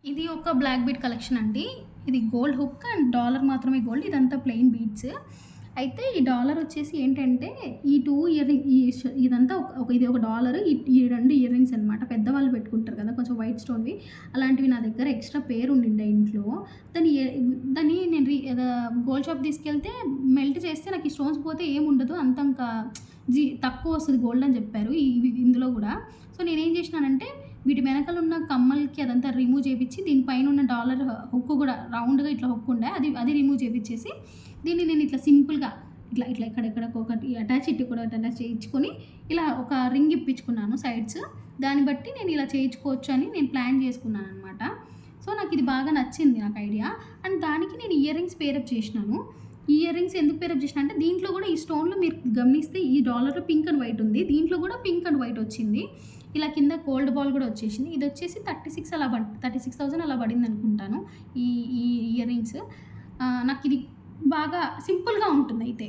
ఇది ఒక black bead collection అండి. ఇది గోల్డ్ హుక్ అండ్ డాలర్ మాత్రమే గోల్డ్. ఇదంతా ప్లెయిన్ బీడ్స్. అయితే ఈ డాలర్ వచ్చేసి ఏంటంటే, ఈ 2 ఇదంతా ఇది ఒక డాలర్. ఈ 2 ఇయర్ రింగ్స్ అనమాట. పెద్దవాళ్ళు పెట్టుకుంటారు కదా! కొంచెం వైట్ స్టోన్‌వి. అలాంటివి నా దగ్గర ఎక్స్‌ట్రా పేర్ ఉండిండే ఇంట్లో. దాన్ని ఎ దాన్ని నేను గోల్డ్ షాప్ తీసుకెళ్తే మెల్ట్ చేస్తే నాకు ఈ స్టోన్స్ పోతే ఏముండదు. అంతా ఇంకా తక్కువ వస్తది గోల్డ్ అని చెప్పారు. ఇందులో గూడా. సో, నేనేం చేసినానంటే వీటి వెనకాల ఉన్న కమ్మలకి అదంతా రిమూవ్ చేపిచ్చి, దీనిపైన ఉన్న డాలర్ హుక్ గూడా రౌండ్‌గా ఇట్లా హుక్ ఉండే. అది రిమూవ్ చేపిచ్చేసి, దీన్ని నేను ఇట్లా సింపుల్‌గా ఇట్లా ఇక్కడెక్కడ ఒకటి అటాచ్ ఇటు కూడా అటాచ్ చేయించుకొని, ఇలా ఒక రింగ్ ఇప్పించుకున్నాను సైడ్స్. దాన్ని బట్టి నేను ఇలా చేయించుకోవచ్చు అని నేను ప్లాన్ చేసుకున్నాననమాట. సో, నాకిది బాగా నచ్చింది నాకు ఐడియా. అండ్ దానికి నేను ఇయర్ రింగ్స్ పేరప్ చేసినాను. ఈ ఇయర్ రింగ్స్ ఎందుకు పేరప్ చేసినా అంటే, దీంట్లో గూడా ఈ స్టోన్‌లో మీరు గమనిస్తే ఈ డాలర్‌లో పింక్ అండ్ వైట్ ఉంది. దీంట్లో గూడా పింక్ అండ్ వైట్ వచ్చింది. ఇలా కింద గోల్డ్ బాల్ గూడా వచ్చేసింది. ఇదొచ్చేసి 36,000 అలా పడిందనుకుంటాను. ఈ ఈ ఇయర్ రింగ్స్. నాకిది బాగా సింపుల్‌గా ఉంటుందయితే.